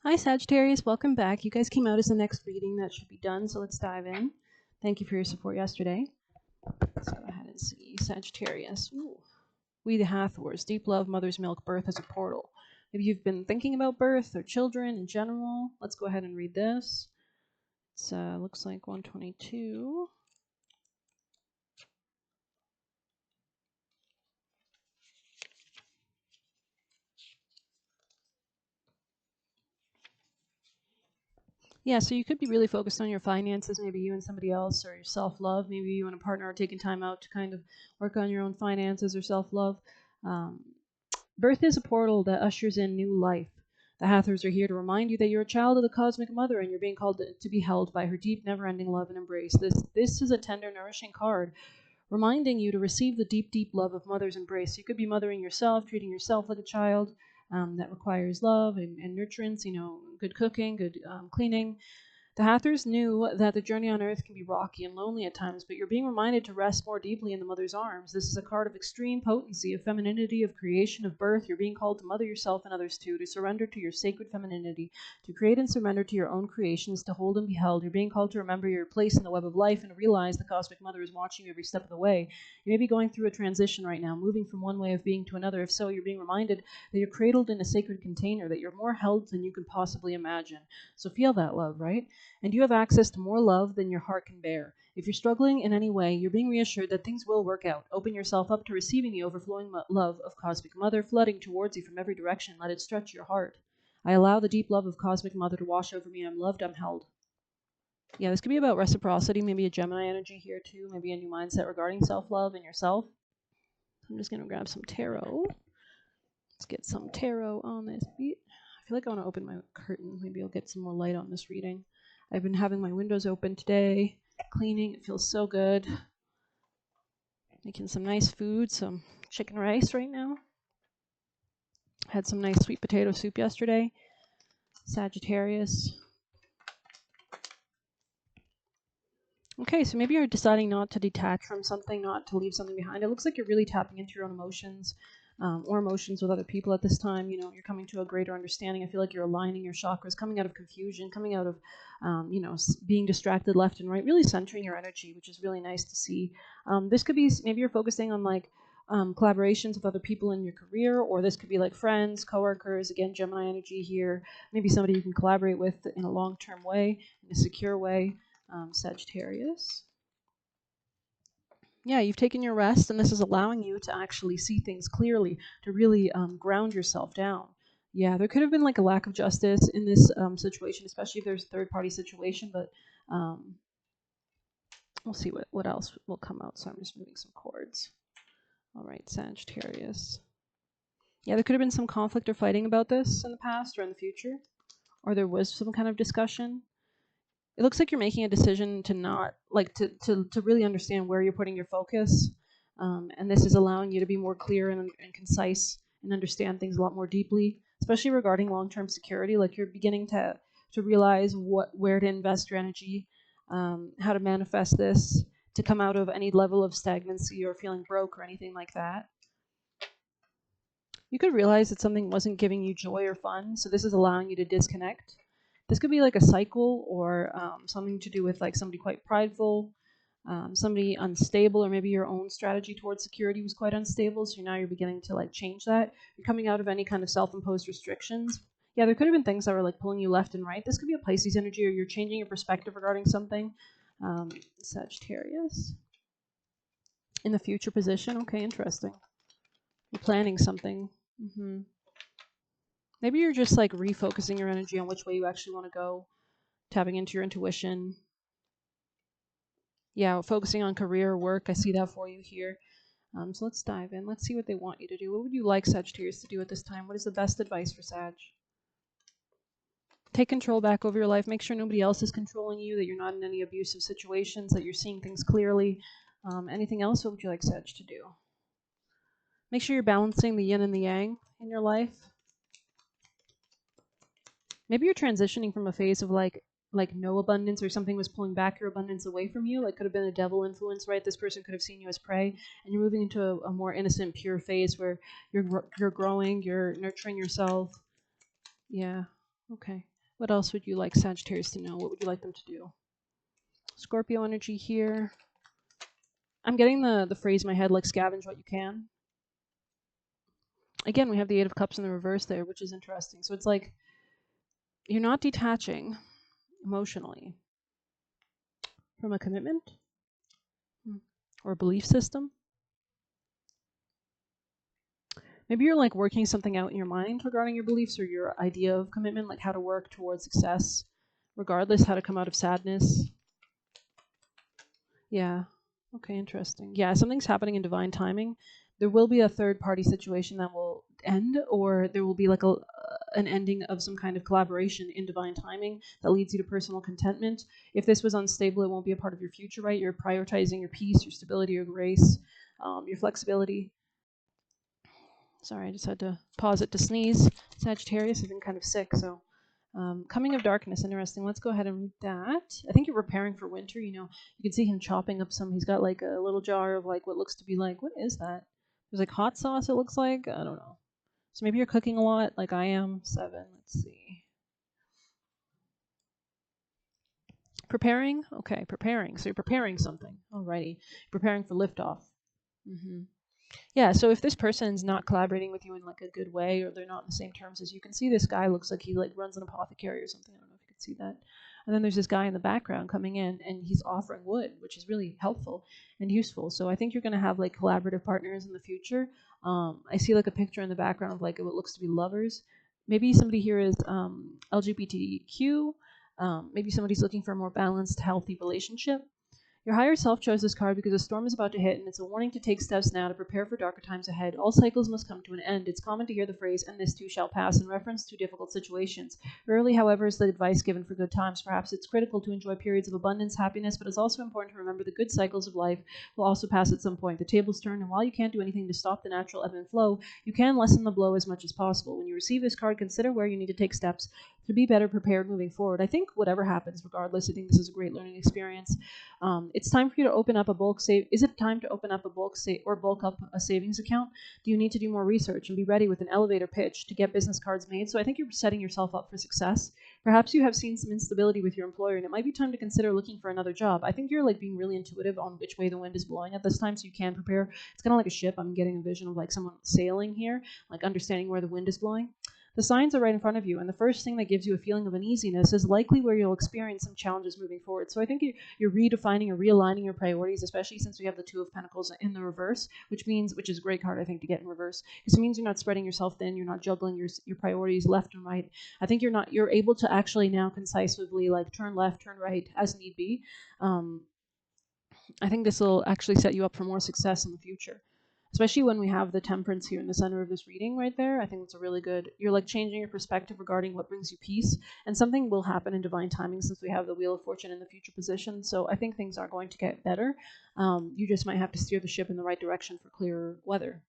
Hi Sagittarius, welcome back. You guys came out as the next reading that should be done, so let's dive in. Thank you for your support yesterday. Let's go ahead and see Sagittarius. Ooh. We the Hathors, deep love, mother's milk, birth as a portal. Maybe you've been thinking about birth or children in general. Let's go ahead and read this. It looks like 122. Yeah, so you could be really focused on your finances, maybe you and somebody else, or your self-love. Maybe you and a partner are taking time out to kind of work on your own finances or self-love. Birth is a portal that ushers in new life. The Hathors are here to remind you that you're a child of the cosmic mother and you're being called to be held by her deep, never-ending love and embrace. This is a tender, nourishing card reminding you to receive the deep, deep love of mother's embrace. You could be mothering yourself, treating yourself like a child that requires love and nurturance, good cooking, good cleaning. The Hathors knew that the journey on Earth can be rocky and lonely at times, but you're being reminded to rest more deeply in the mother's arms. This is a card of extreme potency, of femininity, of creation, of birth. You're being called to mother yourself and others too, to surrender to your sacred femininity, to create and surrender to your own creations, to hold and be held. You're being called to remember your place in the web of life and to realize the cosmic mother is watching you every step of the way. You may be going through a transition right now, moving from one way of being to another. If so, you're being reminded that you're cradled in a sacred container, that you're more held than you could possibly imagine. So feel that love, right? And you have access to more love than your heart can bear. If you're struggling in any way, you're being reassured that things will work out. Open yourself up to receiving the overflowing love of Cosmic Mother flooding towards you from every direction. Let it stretch your heart. I allow the deep love of Cosmic Mother to wash over me. I'm loved, I'm held. Yeah, this could be about reciprocity, maybe a Gemini energy here too, maybe a new mindset regarding self-love and yourself. I'm just going to grab some tarot. Let's get some tarot on this beat. I feel like I want to open my curtain. Maybe I'll get some more light on this reading. I've been having my windows open today, cleaning. It feels so good. Making some nice food, some chicken rice right now. Had some nice sweet potato soup yesterday. Sagittarius. Okay, so maybe you're deciding not to detach from something, not to leave something behind. It looks like you're really tapping into your own emotions. Or emotions with other people at this time. You're coming to a greater understanding. I feel like you're aligning your chakras, coming out of confusion, coming out of, being distracted left and right, really centering your energy, which is really nice to see. This could be, maybe you're focusing on collaborations with other people in your career, or this could be like friends, coworkers, again, Gemini energy here, maybe somebody you can collaborate with in a long-term way, in a secure way, Sagittarius. Yeah, you've taken your rest, and this is allowing you to actually see things clearly, to really ground yourself down. Yeah, there could have been like a lack of justice in this situation, especially if there's a third-party situation, but we'll see what else will come out. So I'm just moving some chords. All right, Sagittarius. Yeah, there could have been some conflict or fighting about this in the past or in the future, or there was some kind of discussion. It looks like you're making a decision to not to really understand where you're putting your focus, and this is allowing you to be more clear and concise and understand things a lot more deeply, especially regarding long-term security. Like you're beginning to realize where to invest your energy, how to manifest this, to come out of any level of stagnancy or feeling broke or anything like that. You could realize that something wasn't giving you joy or fun, so this is allowing you to disconnect. This could be like a cycle or something to do with like somebody quite prideful, somebody unstable, or maybe your own strategy towards security was quite unstable, so now you're beginning to like change that. You're coming out of any kind of self-imposed restrictions. Yeah, there could have been things that were like pulling you left and right. This could be a Pisces energy, or you're changing your perspective regarding something. Sagittarius. In the future position. Okay, interesting. You're planning something. Maybe you're just like refocusing your energy on which way you actually want to go, tapping into your intuition. Yeah, focusing on career, work. I see that for you here. So let's dive in. Let's see what they want you to do. What would you like Sagittarius to do at this time? What is the best advice for Sag? Take control back over your life. Make sure nobody else is controlling you, that you're not in any abusive situations, that you're seeing things clearly. Anything else? What would you like Sag to do? Make sure you're balancing the yin and the yang in your life. Maybe you're transitioning from a phase of like no abundance, or something was pulling back your abundance away from you. Like could have been a devil influence, right? This person could have seen you as prey, and you're moving into a more innocent, pure phase where you're growing, you're nurturing yourself. Yeah. Okay. What else would you like Sagittarius to know? What would you like them to do? Scorpio energy here. I'm getting the phrase in my head like scavenge what you can. Again, we have the Eight of Cups in the reverse there, which is interesting. So it's like you're not detaching emotionally from a commitment or a belief system. Maybe you're like working something out in your mind regarding your beliefs or your idea of commitment, like how to work towards success, regardless, how to come out of sadness. Yeah. Okay, interesting. Yeah, something's happening in divine timing. There will be a third party situation that will end, or there will be like an ending of some kind of collaboration in divine timing that leads you to personal contentment. If this was unstable, it won't be a part of your future, right? You're prioritizing your peace, your stability, your grace, your flexibility. Sorry, I just had to pause it to sneeze. Sagittarius has been kind of sick, so Coming of Darkness, interesting. Let's go ahead and read that. I think you're preparing for winter. You know, you can see him chopping up some. He's got like a little jar of like what looks to be like, what is that? There's like hot sauce, it looks like. I don't know. So maybe you're cooking a lot, like I am. 7. Let's see. Preparing? Okay, preparing. So you're preparing something. Alrighty. Preparing for liftoff. Mm-hmm. Yeah, so if this person's not collaborating with you in like a good way, or they're not in the same terms as you, can see this guy looks like he like runs an apothecary or something. I don't know if you can see that. And then there's this guy in the background coming in, and he's offering wood, which is really helpful and useful. So I think you're going to have like collaborative partners in the future. I see like a picture in the background of like what looks to be lovers. Maybe somebody here is LGBTQ. Maybe somebody's looking for a more balanced, healthy relationship. Your higher self chose this card because a storm is about to hit, and it's a warning to take steps now to prepare for darker times ahead. All cycles must come to an end. It's common to hear the phrase, and this too shall pass, in reference to difficult situations. Rarely, however, is the advice given for good times. Perhaps it's critical to enjoy periods of abundance, happiness, but it's also important to remember the good cycles of life will also pass at some point. The tables turn, and while you can't do anything to stop the natural ebb and flow, you can lessen the blow as much as possible. When you receive this card, consider where you need to take steps to be better prepared moving forward. I think whatever happens, regardless, I think this is a great learning experience. It's time for you to open up a bulk save. Is it time to open up a bulk or bulk up a savings account? Do you need to do more research and be ready with an elevator pitch to get business cards made? So I think you're setting yourself up for success. Perhaps you have seen some instability with your employer, and it might be time to consider looking for another job. I think you're like being really intuitive on which way the wind is blowing at this time, so you can prepare. It's kind of like a ship. I'm getting a vision of like someone sailing here, like understanding where the wind is blowing. The signs are right in front of you, and the first thing that gives you a feeling of uneasiness is likely where you'll experience some challenges moving forward. So I think you're redefining or realigning your priorities, especially since we have the Two of Pentacles in the reverse, which is a great card, I think, to get in reverse, because it means you're not spreading yourself thin, you're not juggling your priorities left and right. I think you're able to actually now concisely like turn left, turn right as need be. I think this will actually set you up for more success in the future, especially when we have the Temperance here in the center of this reading right there. I think it's a really good, you're like changing your perspective regarding what brings you peace, and something will happen in divine timing since we have the Wheel of Fortune in the future position. So I think things are going to get better. You just might have to steer the ship in the right direction for clearer weather.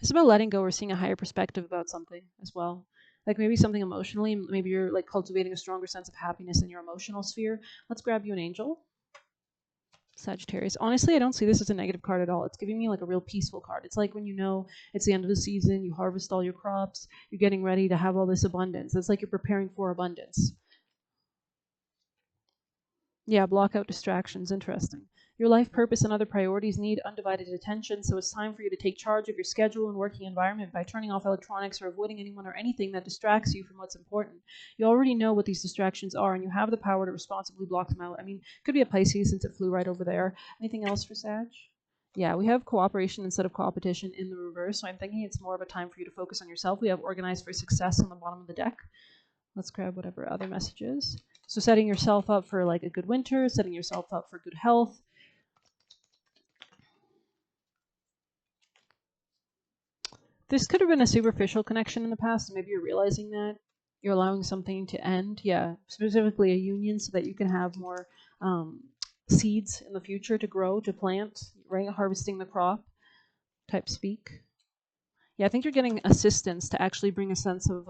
It's about letting go or seeing a higher perspective about something as well. Like maybe something emotionally, maybe you're like cultivating a stronger sense of happiness in your emotional sphere. Let's grab you an angel. Sagittarius. Honestly, I don't see this as a negative card at all. It's giving me like a real peaceful card. It's like when you know it's the end of the season, you harvest all your crops, you're getting ready to have all this abundance. It's like you're preparing for abundance. Yeah, block out distractions. Interesting. Your life purpose and other priorities need undivided attention, so it's time for you to take charge of your schedule and working environment by turning off electronics or avoiding anyone or anything that distracts you from what's important. You already know what these distractions are, and you have the power to responsibly block them out. I mean, could be a Pisces since it flew right over there. Anything else for Sag? Yeah, we have cooperation instead of competition in the reverse, so I'm thinking it's more of a time for you to focus on yourself. We have organized for success on the bottom of the deck. Let's grab whatever other messages. So setting yourself up for like a good winter, setting yourself up for good health. This could have been a superficial connection in the past, and maybe you're realizing that. You're allowing something to end. Yeah, specifically a union so that you can have more seeds in the future to grow, to plant, right? Harvesting the crop type speak. Yeah, I think you're getting assistance to actually bring a sense of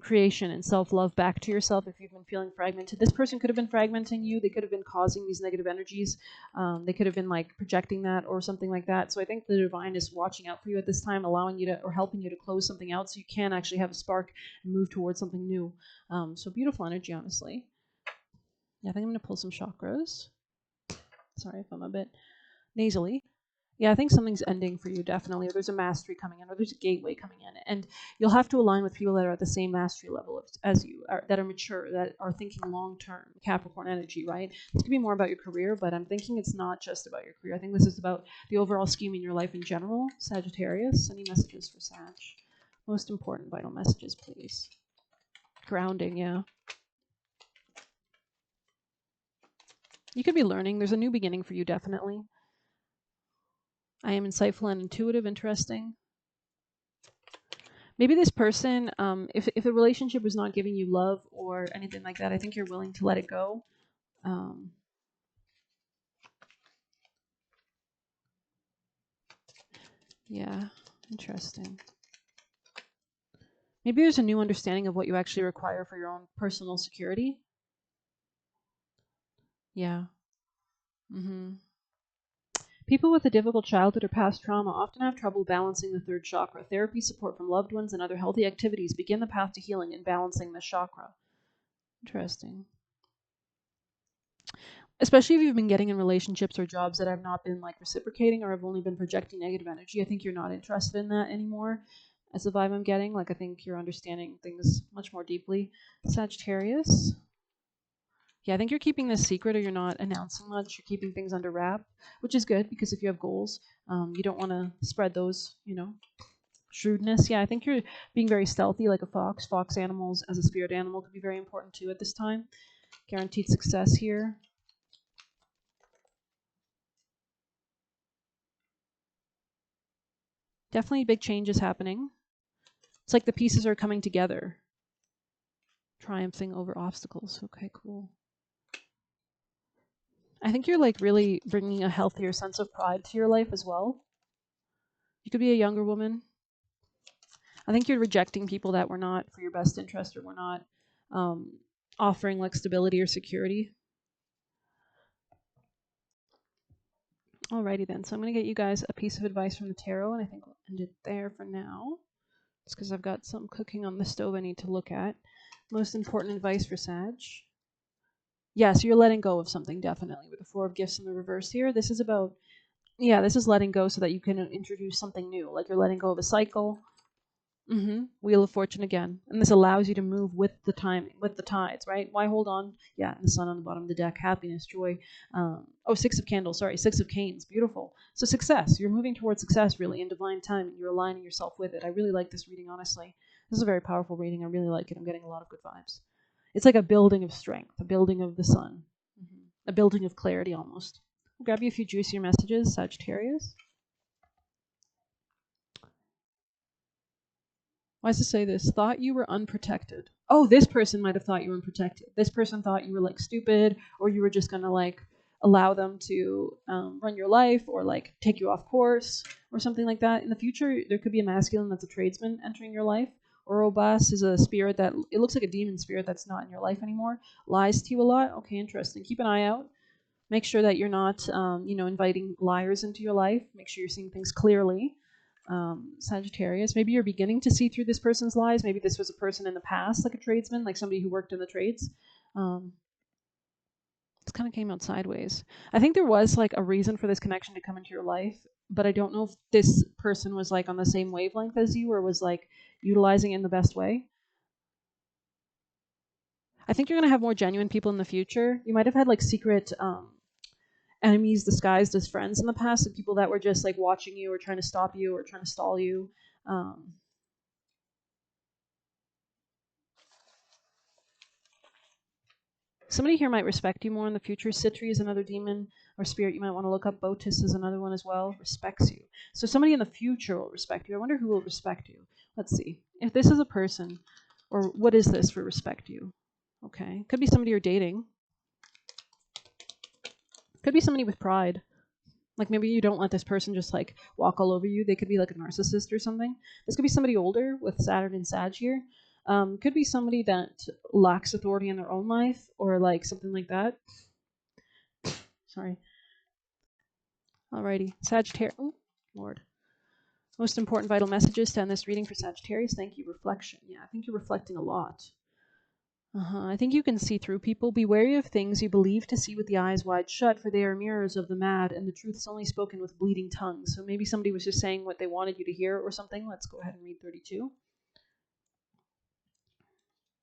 creation and self-love back to yourself if you've been feeling fragmented. This person could have been fragmenting you. They could have been causing these negative energies. They could have been like projecting that or something like that. So I think the divine is watching out for you at this time, allowing you to, or helping you to close something out so you can actually have a spark and move towards something new. So beautiful energy, honestly. Yeah, I think I'm going to pull some chakras. Sorry if I'm a bit nasally. Yeah, I think something's ending for you, definitely. Or there's a mastery coming in, or there's a gateway coming in. And you'll have to align with people that are at the same mastery level as you, that are mature, that are thinking long-term, Capricorn energy, right? This could be more about your career, but I'm thinking it's not just about your career. I think this is about the overall scheme in your life in general. Sagittarius, any messages for Sag? Most important vital messages, please. Grounding, yeah. You could be learning. There's a new beginning for you, definitely. I am insightful and intuitive, interesting. Maybe this person, if a relationship was not giving you love or anything like that, I think you're willing to let it go. Yeah, interesting. Maybe there's a new understanding of what you actually require for your own personal security. Yeah. People with a difficult childhood or past trauma often have trouble balancing the third chakra. Therapy, support from loved ones, and other healthy activities begin the path to healing and balancing the chakra. Interesting. Especially if you've been getting in relationships or jobs that have not been like reciprocating or have only been projecting negative energy. I think you're not interested in that anymore. As the vibe I'm getting, like I think you're understanding things much more deeply. Sagittarius. Yeah, I think you're keeping this secret, or you're not announcing much. You're keeping things under wrap, which is good because if you have goals, you don't want to spread those, shrewdness. Yeah, I think you're being very stealthy like a fox. Fox animals as a spirit animal could be very important too at this time. Guaranteed success here. Definitely big changes happening. It's like the pieces are coming together. Triumphing over obstacles. Okay, cool. I think you're like really bringing a healthier sense of pride to your life as well. You could be a younger woman. I think you're rejecting people that were not for your best interest or were not offering like stability or security. Alrighty then, so I'm going to get you guys a piece of advice from the tarot, and I think we'll end it there for now. It's because I've got some cooking on the stove I need to look at. Most important advice for Sag. Yeah, so you're letting go of something, definitely. With the Four of Gifts in the reverse here, this is about, yeah, this is letting go so that you can introduce something new. Like you're letting go of a cycle. Wheel of Fortune again. And this allows you to move with the timing, with the tides, right? Why hold on? Yeah, and the sun on the bottom of the deck, happiness, joy. Six of Candles, sorry, Six of Canes, beautiful. So success, you're moving towards success really in divine timing. You're aligning yourself with it. I really like this reading, honestly. This is a very powerful reading. I really like it. I'm getting a lot of good vibes. It's like a building of strength, a building of the sun, a building of clarity almost. I'll grab you a few juicier messages, Sagittarius. Why does it say this? Thought you were unprotected. Oh, this person might have thought you were unprotected. This person thought you were like stupid, or you were just gonna like allow them to run your life, or like take you off course, or something like that. In the future, there could be a masculine that's a tradesman entering your life. Orobas is a spirit that it looks like a demon spirit that's not in your life anymore. Lies to you a lot. Okay, interesting. Keep an eye out. Make sure that you're not, inviting liars into your life. Make sure you're seeing things clearly. Sagittarius, maybe you're beginning to see through this person's lies. Maybe this was a person in the past, like a tradesman, like somebody who worked in the trades. This kind of came out sideways. I think there was like a reason for this connection to come into your life, but I don't know if this person was like on the same wavelength as you or was like utilizing it in the best way. I think you're going to have more genuine people in the future. You might have had like secret enemies disguised as friends in the past, and people that were just like watching you or trying to stop you or trying to stall you. Somebody here might respect you more in the future. Citri is another demon or spirit you might want to look up. Botis is another one as well. Respects you. So somebody in the future will respect you. I wonder who will respect you. Let's see. If this is a person, or what is this for respect you? Okay. Could be somebody you're dating. Could be somebody with pride. Like maybe you don't let this person just like walk all over you. They could be like a narcissist or something. This could be somebody older with Saturn and Sag here. Could be somebody that lacks authority in their own life, or like something like that. Sorry. Alrighty, Sagittarius. Oh, Lord. Most important vital messages to end this reading for Sagittarius. Thank you, reflection. Yeah, I think you're reflecting a lot. I think you can see through people. Be wary of things you believe to see with the eyes wide shut, for they are mirrors of the mad, and the truth is only spoken with bleeding tongues. So maybe somebody was just saying what they wanted you to hear or something. Let's go ahead and read 32.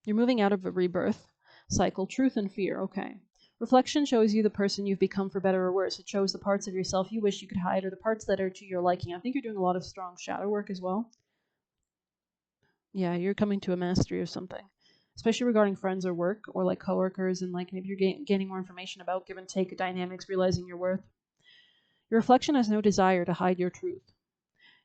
You're moving out of a rebirth cycle, truth and fear. Okay. Reflection shows you the person you've become for better or worse. It shows the parts of yourself you wish you could hide or the parts that are to your liking. I think you're doing a lot of strong shadow work as well. Yeah, you're coming to a mastery of something, especially regarding friends or work or like coworkers, and like maybe you're gaining more information about give and take dynamics, realizing your worth. Your reflection has no desire to hide your truth.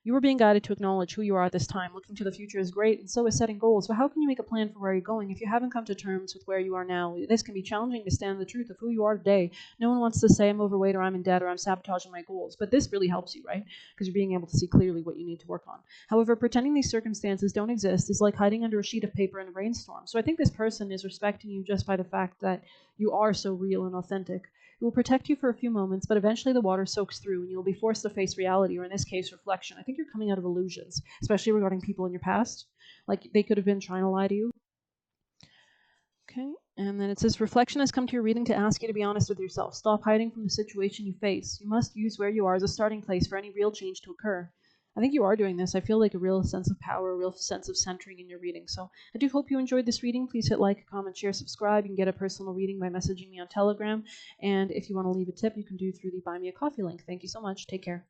You are being guided to acknowledge who you are at this time. Looking to the future is great, and so is setting goals. But how can you make a plan for where you're going if you haven't come to terms with where you are now? This can be challenging to stand the truth of who you are today. No one wants to say I'm overweight or I'm in debt or I'm sabotaging my goals. But this really helps you, right? Because you're being able to see clearly what you need to work on. However, pretending these circumstances don't exist is like hiding under a sheet of paper in a rainstorm. So I think this person is respecting you just by the fact that you are so real and authentic. It will protect you for a few moments, but eventually the water soaks through and you'll be forced to face reality, or in this case, reflection. I think you're coming out of illusions, especially regarding people in your past. Like they could have been trying to lie to you. Okay, and then it says, reflection has come to your reading to ask you to be honest with yourself. Stop hiding from the situation you face. You must use where you are as a starting place for any real change to occur. I think you are doing this. I feel like a real sense of power, a real sense of centering in your reading. So I do hope you enjoyed this reading. Please hit like, comment, share, subscribe. You can get a personal reading by messaging me on Telegram. And if you want to leave a tip, you can do through the Buy Me a Coffee link. Thank you so much. Take care.